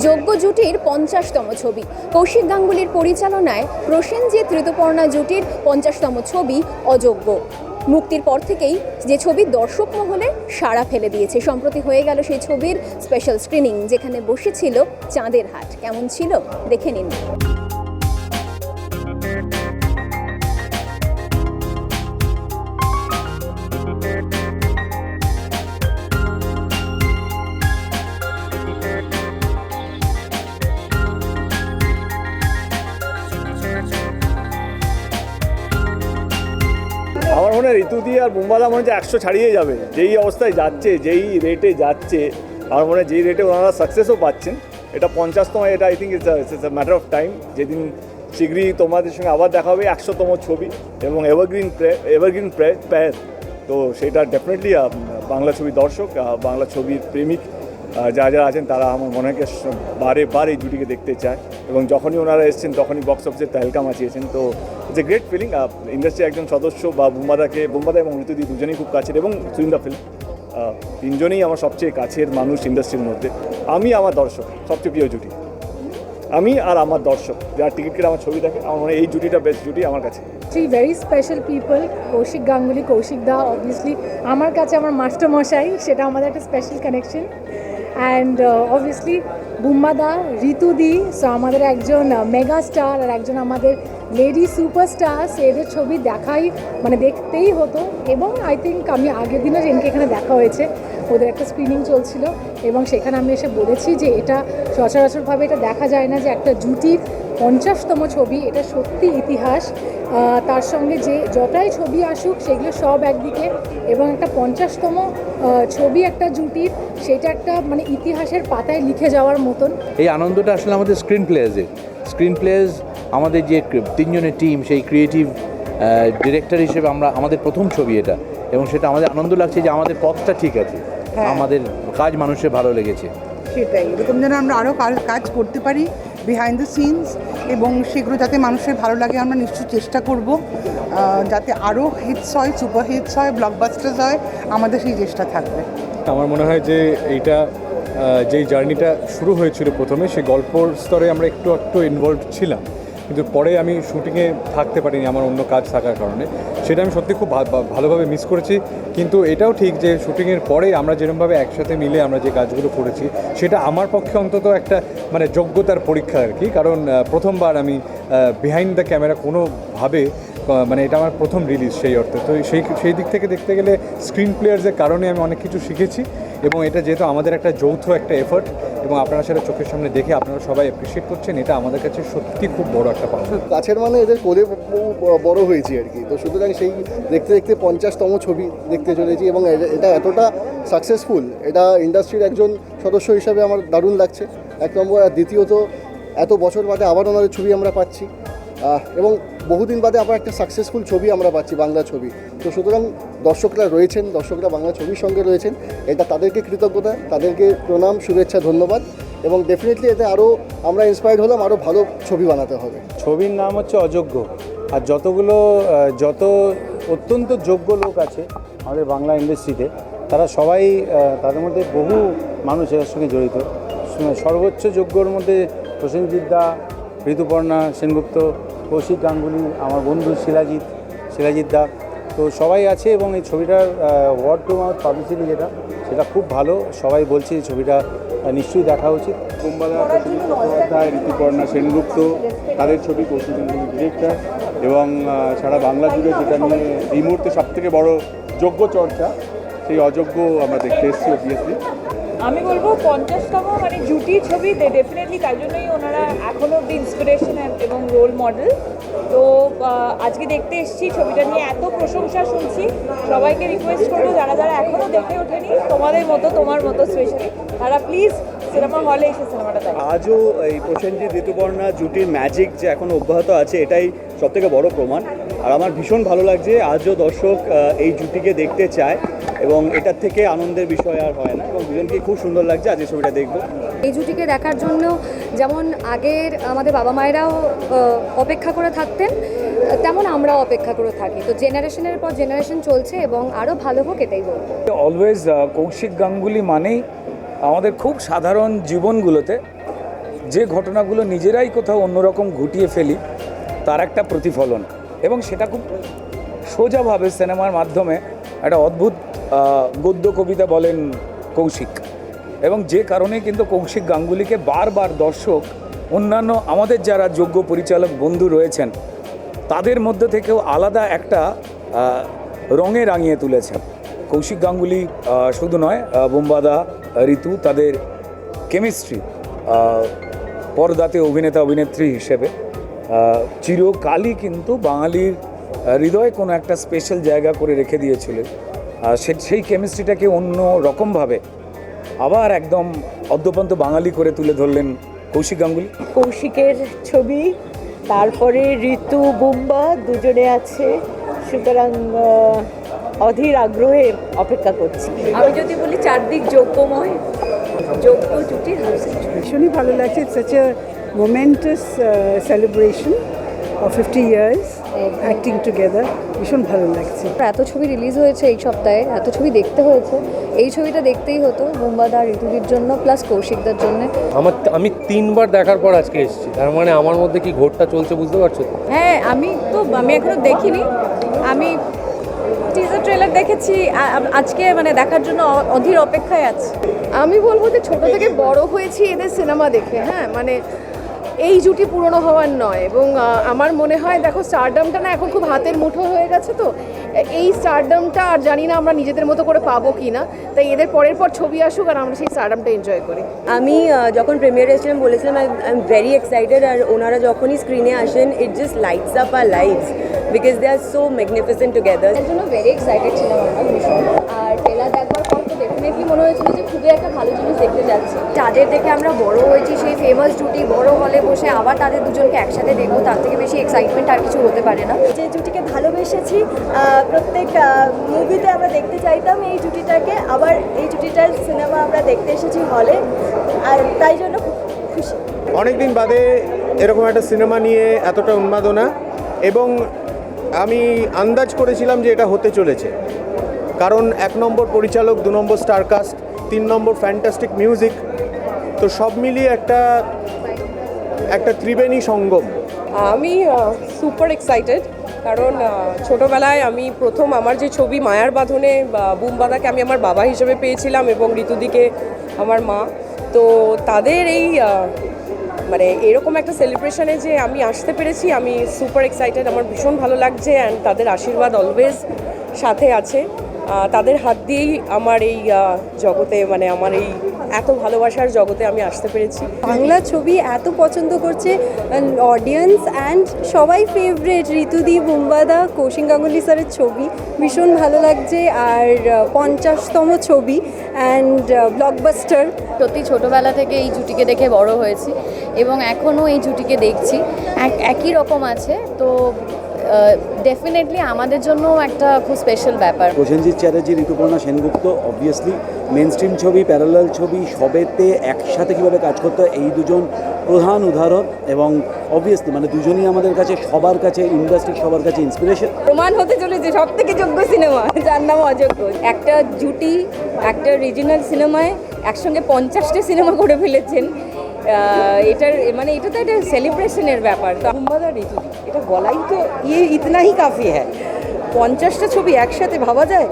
যোগ্য জুটির 50তম ছবি। কৌশিক গাঙ্গুলির পরিচালনায় প্রসেনজিৎ ঋতুপর্ণা জুটির 50তম ছবি অযোগ্য মুক্তির পর থেকেই যে ছবি দর্শক মহলে সাড়া ফেলে দিয়েছে। সম্প্রতি হয়ে গেল সেই ছবির স্পেশাল স্ক্রিনিং, যেখানে বসেছিল চাঁদের হাট। কেমন ছিল দেখে নিন। আমার মনে হয় ঋতুদি আর বুম্বাদা মনে হচ্ছে 100 ছাড়িয়ে যাবে, যেই অবস্থায় যাচ্ছে, যেই রেটে যাচ্ছে। আমার মনে হয় যেই রেটে ওনারা সাকসেসও পাচ্ছেন, এটা 50তম, এটা I think it's a matter of time. যেদিন শীঘ্রই তোমাদের সঙ্গে আবার দেখা হবে 100তম ছবি এবং এভারগ্রিন প্যার, তো সেটা ডেফিনেটলি বাংলা ছবির দর্শক, বাংলা ছবির প্রেমিক যারা আছেন তারা আমার মনে হয় বারে বারে এই জুটিকে দেখতে চায়, এবং যখনই ওনারা এসেছেন তখনই বক্স অফিসে তেহলকা মাচিয়েছেন। তো ইটস এ গ্রেট ফিলিং। ইন্ডাস্ট্রির একজন সদস্য বা বুম্বাদা এবং ঋতুদি দুজনেই খুব কাছের, এবং সুইন্দা ফিল্ম তিনজনেই আমার সবচেয়ে কাছের মানুষ ইন্ডাস্ট্রির মধ্যে। আমি আমার দর্শক সবচেয়ে প্রিয় জুটি, আমি আর আমার দর্শক যারা টিকিট কেটে আমার ছবি দেখে, আমার মনে হয় এই জুটিটা বেস্ট জুটি আমার কাছে। Three very special people, Kaushik Ganguly, Kaushik da obviously আমার কাছে আমার মাস্টার মশাই, সেটা আমাদের একটা special connection. And obviously Bumbada, Ritudi, so আমাদের একজন মেগা স্টার আর একজন আমাদের লেডি সুপারস্টার। এদের ছবি দেখাই মানে দেখতেই হতো, এবং আই থিঙ্ক আমি আগের দিনে যেনকে এখানে দেখা হয়েছে, ওদের একটা স্ক্রিনিং চলছিল, এবং সেখানে আমি এসে বলেছি যে এটা সচরাচরভাবে এটা দেখা যায় না যে একটা জুটির 50তম ছবি, এটা সত্যি ইতিহাস। তার সঙ্গে যে যটাই ছবি আসুক সেগুলো সব একদিকে, এবং একটা 50তম ছবি একটা জুটির, সেটা একটা মানে ইতিহাসের পাতায় লিখে যাওয়ার মতন। এই আনন্দটা আসলে আমাদের স্ক্রিন প্লেয়ার্স আমাদের যে তিনজনের টিম, সেই ক্রিয়েটিভ ডিরেক্টর হিসেবে আমাদের প্রথম ছবি এটা, এবং সেটা আমাদের আনন্দ লাগছে যে আমাদের পথটা ঠিক আছে, আমাদের কাজ মানুষের ভালো লেগেছে। সেটাই, এরকম যেন আমরা আরও কাজ করতে পারি বিহাইন্ড দ্য সিনস, এবং সেগুলো যাতে মানুষের ভালো লাগে আমরা নিশ্চয়ই চেষ্টা করব, যাতে আরও হিটস হয়, সুপার হিটস হয়, ব্লকবাস্টার্স হয়, আমাদের সেই চেষ্টা থাকবে। আমার মনে হয় যে এইটা যেই জার্নিটা শুরু হয়েছিল প্রথমে, সেই গল্পর স্তরে আমরা একটু ইনভলভ ছিলাম, কিন্তু পরে আমি শুটিংয়ে থাকতে পারিনি আমার অন্য কাজ থাকার কারণে। সেটা আমি সত্যি খুব ভালোভাবে মিস করেছি। কিন্তু এটাও ঠিক যে শুটিংয়ের পরে আমরা যেরকমভাবে একসাথে মিলে আমরা যে কাজগুলো করেছি, সেটা আমার পক্ষে অন্তত একটা মানে যোগ্যতার পরীক্ষা আর কি। কারণ প্রথমবার আমি বিহাইন্ড দ্য ক্যামেরা কোনোভাবে, মানে এটা আমার প্রথম রিলিজ সেই অর্থে। তো সেই দিক থেকে দেখতে গেলে স্ক্রিন প্লেয়ার্সের কারণে আমি অনেক কিছু শিখেছি, এবং এটা যেহেতু আমাদের একটা যৌথ একটা এফর্ট, এবং আপনারা সেটা চোখের সামনে দেখে আপনারা সবাই অ্যাপ্রিসিয়েট করছেন, এটা আমাদের কাছে সত্যি খুব বড় একটা পাওয়া। কাছের মানে এদের কোলে বড় হয়েছি আর কি, তো সুতরাং সেই দেখতে দেখতে 50তম ছবি দেখতে চলেছি, এবং এটা এতটা সাকসেসফুল, এটা ইন্ডাস্ট্রির একজন সদস্য হিসাবে আমার দারুণ লাগছে, এক নম্বর। আর দ্বিতীয়ত এত বছর বাদে আবার ওনাদের ছবি আমরা পাচ্ছি, এবং বহুদিন বাদে আবার একটা সাকসেসফুল ছবি আমরা পাচ্ছি, বাংলা ছবি। তো সুতরাং দর্শকরা বাংলা ছবির সঙ্গে রয়েছেন, এটা তাদেরকে কৃতজ্ঞতা, তাদেরকে প্রণাম, শুভেচ্ছা, ধন্যবাদ, এবং ডেফিনেটলি এতে আরও আমরা ইন্সপায়ার্ড হলাম, আরও ভালো ছবি বানাতে হবে। ছবির নাম হচ্ছে অযোগ্য, আর যত অত্যন্ত যোগ্য লোক আছে আমাদের বাংলা ইন্ডাস্ট্রিতে, তারা সবাই, তাদের মধ্যে বহু মানুষ এর সঙ্গে জড়িত। সর্বোচ্চ যোগ্যর মধ্যে প্রসেনজিৎ দা, ঋতুপর্ণা সেনগুপ্ত, কৌশিক গাঙ্গুলি, আমার বন্ধু শিলাজিৎ দা, তো সবাই আছে, এবং এই ছবিটার ওয়ার্ড টু মাউথ পাবলিসিটি সেটা খুব ভালো। সবাই বলছে এই ছবিটা নিশ্চয়ই দেখা উচিত। বুম্বাদা, ঋতুপর্ণা সেনগুপ্ত, তাদের ছবি, কৌশিক গাঙ্গুলি ডিরেক্টর, এবং সারা বাংলা জুড়ে যেটা নিয়ে এই মুহূর্তে সবথেকে বড় যোগ্য চর্চা, সেই অযোগ্য আমরা দেখতে এসেছি। অবভিয়াসলি আমি বলবো 50তম মানে জুটি ছবি ডেফিনেটলি, তাই জন্যই ওনারা এখনও অব্দি ইন্সপিরেশন এবং রোল মডেল। তো আজকে দেখতে এসেছি ছবিটা নিয়ে, এত প্রশংসা শুনছি। সবাইকে রিকোয়েস্ট করবো যারা এখনও দেখে ওঠেনি, তোমার মতো স্পেশালি, তারা প্লিজ সিনেমা হলে এসে সিনেমাটা দেখে। আজও এই প্রসেনজিৎ ঋতুপর্ণা জুটির ম্যাজিক যে এখনও অব্যাহত আছে, এটাই সবথেকে বড় প্রমাণ। আর আমার ভীষণ ভালো লাগছে আজও দর্শক এই জুটিকে দেখতে চায়, এবং এটার থেকে আনন্দের বিষয় আর হয় না, এবং দুজনকে খুব সুন্দর লাগছে। আজকে ছবিটা দেখবো। এই জুটিকে দেখার জন্য যেমন আগের আমাদের বাবা মায়েরাও অপেক্ষা করে থাকতেন, তেমন আমরাও অপেক্ষা করে থাকি। তো জেনারেশনের পর জেনারেশন চলছে, এবং আরও ভালো হোক এটাই বলবো। অলওয়েজ কৌশিক গাঙ্গুলি মানেই আমাদের খুব সাধারণ জীবনগুলোতে যে ঘটনাগুলো নিজেরাই কোথাও অন্যরকম ঘটিয়ে ফেলি তার একটা প্রতিফলন, এবং সেটা খুব সোজাভাবে সিনেমার মাধ্যমে একটা অদ্ভুত গদ্য কবিতা বলেন কৌশিক, এবং যে কারণে কিন্তু কৌশিক গাঙ্গুলিকে বারবার দর্শক অন্যান্য আমাদের যারা যোগ্য পরিচালক বন্ধু রয়েছেন তাদের মধ্যে থেকেও আলাদা একটা রঙে রাঙিয়ে তুলেছেন। কৌশিক গাঙ্গুলি শুধু নয়, বুম্বাদা, ঋতু, তাদের কেমিস্ট্রি পর্দাতে অভিনেতা অভিনেত্রী হিসেবে চিরকালই কিন্তু বাঙালির হৃদয়ে কোনো একটা স্পেশাল জায়গা করে রেখে দিয়েছিল। সেই কেমিস্ট্রিটাকে অন্য রকমভাবে আবার একদম অদ্যপন্ত বাঙালি করে তুলে ধরলেন কৌশিক গাঙ্গুলি। কৌশিকের ছবি, তারপরে ঋতু, বুম্বা দুজনে আছে, সুতরাং অধীর আগ্রহে অপেক্ষা করছি। আমি যদি বলি চারদিক যোগ্যময়, যোগ্য জুটির হাউস। ভীষণই ভালো লাগছে। It's such a momentous celebration of 50 years of acting together. ভীষণ ভালো লাগছে। এত ছবি রিলিজ হয়েছে এই সপ্তাহে, এত ছবি দেখতে হয়েছে, এই ছবিটা দেখতেই হতো বুম্বাদা ঋতুদির জন্য প্লাস কৌশিকদার জন্য। আমি 3বার দেখার পর আজকে এসেছি, তার মানে আমার মধ্যে কি ঘোরটা চলছে বুঝতে পারছো তো? হ্যাঁ, আমি এখনো দেখিনি, আমি টিজার ট্রেলার দেখেছি, আজকে মানে দেখার জন্য অধীর অপেক্ষায় আছি। আমি বলবো যে ছোট থেকে বড় হয়েছি এদের সিনেমা দেখে। হ্যাঁ, মানে এই জুটি পুরনো হওয়ার নয়, এবং আমার মনে হয় দেখো স্টারডামটা না এখন খুব হাতের মুঠো হয়ে গেছে, তো এই স্টারডামটা আর জানি না আমরা নিজেদের মতো করে পাবো কি না, তাই এদের পরের পর ছবি আসুক আর আমরা সেই স্টারডামটা এনজয় করি। আমি যখন প্রিমিয়ারে এসেছিলাম বলেছিলাম আই এম ভেরি এক্সাইটেড, আর ওনারা যখনই স্ক্রিনে আসেন it just lights up our lives because they are so magnificent together. এর জন্য ভেরি এক্সাইটেড ছিলাম আমরা ভীষণ, আর ট্রেলার দেখবার পর তো ডেফিনেটলি মনে হয়েছিল যে খুবই একটা ভালো জিনিস দেখতে যাচ্ছি। যাদের দেখে আমরা বড় হয়েছি, সেই ফেমাস জুটি বড় হলে বসে আবার তাদের দুজনকে একসাথে দেখবো, তার থেকে বেশি এক্সাইটমেন্ট আর কিছু হতে পারে না। যে জুটিকে ভালোবেসেছি, প্রত্যেক মুভিতে আমরা দেখতে চাইতাম এই জুটিটাকে, আবার এই জুটিটার সিনেমা আমরা দেখতে এসেছি হলে, আর তাই জন্য খুব খুশি। অনেকদিন বাদে এরকম একটা সিনেমা নিয়ে এতটা উন্মাদনা, এবং আমি আন্দাজ করেছিলাম যে এটা হতে চলেছে, কারণ 1 নম্বর পরিচালক, 2 নম্বর স্টারকাস্ট, 3 নম্বর ফ্যান্টাস্টিক মিউজিক, তো সব মিলিয়ে একটা ত্রিবেণী সঙ্গম। আমি সুপার এক্সাইটেড, কারণ ছোটোবেলায় আমি প্রথম আমার যে ছবি মায়ার বাঁধনে বুম্বাদাকে আমি আমার বাবা হিসেবে পেয়েছিলাম এবং ঋতুদিকে আমার মা, তো তাদের এই মানে এরকম একটা সেলিব্রেশনে যে আমি আসতে পেরেছি, আমি সুপার এক্সাইটেড, আমার ভীষণ ভালো লাগছে। অ্যান্ড তাদের আশীর্বাদ অলওয়েজ সাথে আছে, তাদের হাত দিয়েই আমার এই জগতে, মানে আমার এই এত ভালোবাসার জগতে আমি আসতে পেরেছি। বাংলা ছবি এত পছন্দ করছে অডিয়েন্স, অ্যান্ড সবাই ফেভারিট ঋতুদি, বুম্বাদা, কৌশিক গাঙ্গুলি স্যারের ছবি ভীষণ ভালো লাগছে। আর 50তম ছবি অ্যান্ড ব্লকবাস্টার। সত্যি ছোটোবেলা থেকে এই জুটিকে দেখে বড় হয়েছি এবং এখনও এই জুটিকে দেখছি, একই রকম আছে, তো ডেফিনেটলি আমাদের জন্য একটা খুব স্পেশাল ব্যাপার। Prosenjit Chatterjee, Rituparna Sengupta, obviously main stream ছবি, প্যারালাল ছবি, সবেতে একসাথে কীভাবে কাজ করতে হয় এই দুজন প্রধান উদাহরণ, এবং অবভিয়াসলি মানে দুজনই আমাদের কাছে সবার কাছে ইন্ডাস্ট্রি সবার কাছে ইন্সপিরেশন। প্রমাণ হতে চলেছে সব থেকে যোগ্য সিনেমা, যার নাম অযোগ্য। একটা জুটি একটা রিজিনাল সিনেমায় একসঙ্গে 50টা সিনেমা করে ফেলেছেন, এটার মানে এটা তো একটা সেলিব্রেশনের ব্যাপার। তো বুম্বাদা ঋতুদি, এটা বলাই তো ইতনাই কাফি হ্যাঁ। 50টা ছবি একসাথে ভাবা যায়?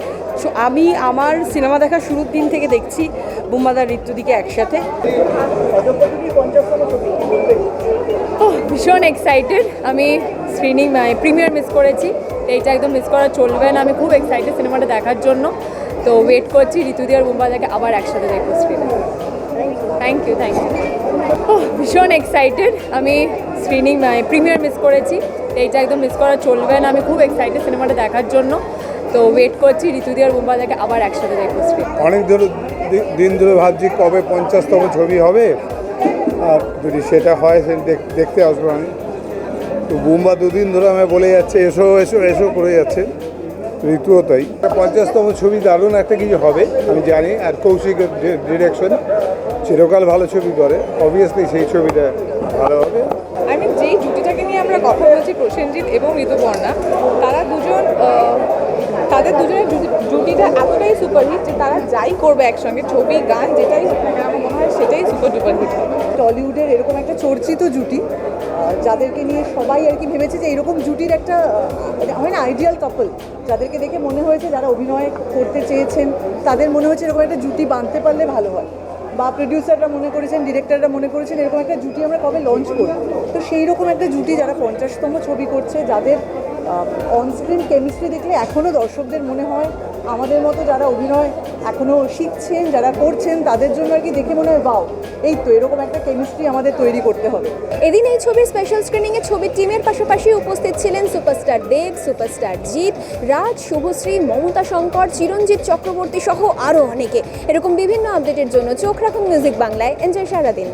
আমি আমার সিনেমা দেখা শুরুর দিন থেকে দেখছি বুম্বাদা ঋতুদিকে একসাথে। ভীষণ এক্সাইটেড, আমি স্ক্রিনিং প্রিমিয়ার মিস করেছি, এইটা একদম মিস করা চলবে না। আমি খুব এক্সাইটেড সিনেমাটা দেখার জন্য, তো ওয়েট করছি ঋতুদি আর বুম্বাদাকে আবার একসাথে দেখবো স্ক্রিনে। Thank you. ভীষণ এক্সাইটেড, আমি স্ক্রিনিং প্রিমিয়ার মিস করেছি, এইটা একদম মিস করা চলবে না। আমি খুব এক্সাইটেড সিনেমাটা দেখার জন্য, তো ওয়েট করছি ঋতুদি আর বুম্বাদাকে আবার একসাথে দেখবো স্ক্রিনে। অনেক দিন ধরে ভাবছি কবে 50তম ছবি হবে, আর যদি সেটা হয় সে দেখতে আসবো আমি। তো বুম্বা 2 দিন ধরে আমি বলে যাচ্ছে এসো এসো এসো করে যাচ্ছে, ঋতুও তাই। 50তম ছবি দারুণ একটা কিছু হবে আমি জানি, আর কৌশিকের ডিরেকশন চিরকাল ভালো ছবি করে, অবভিয়াসলি সেই ছবিটা ভালো হবে। যেই জুটিটাকে নিয়ে আমরা কথা বলছি, প্রসেনজিৎ এবং ঋতুপর্ণা, তারা দুজন তাদের দুজনের জুটিটা এতটাই সুপারহিট যে তারা যাই করবে একসঙ্গে, ছবি গান যেটাই হোক না কেন, আমার মনে হয় সেটাই সুপার ডুপার হিট হবে। টলিউডের এরকম একটা চর্চিত জুটি যাদেরকে নিয়ে সবাই আর কি ভেবেছে যে এরকম জুটির একটা হয় না আইডিয়াল কাপল, যাদেরকে দেখে মনে হয়েছে যারা অভিনয় করতে চেয়েছেন তাদের মনে হচ্ছে এরকম একটা জুটি বাঁধতে পারলে ভালো হয়, বা প্রডিউসাররা মনে করেছেন, ডিরেক্টররা মনে করেছেন এরকম একটা জুটি আমরা কবে লঞ্চ করব। তো সেই রকম একটা জুটি যারা 50তম ছবি করছে, যাদের অনস্ক্রিন কেমিস্ট্রি দেখলে এখনও দর্শকদের মনে হয় আমাদের মতো যারা অভিনয় এখনও শিখছেন, যারা করছেন, তাদের জন্য আর কি দেখে মনে হয় বাও, এই তো এরকম একটা কেমিস্ট্রি আমাদের তৈরি করতে হবে। এদিন এই ছবির স্পেশাল স্ক্রিনিংয়ে ছবির টিমের পাশাপাশি উপস্থিত ছিলেন সুপারস্টার দেব, সুপারস্টার জিৎ, রাজ, শুভশ্রী, মমতা শঙ্কর, চিরঞ্জিত চক্রবর্তী সহ আরও অনেকে। এরকম বিভিন্ন আপডেটের জন্য চোখ রাখুন মিউজিক বাংলায়। এনজয় সারাদিন।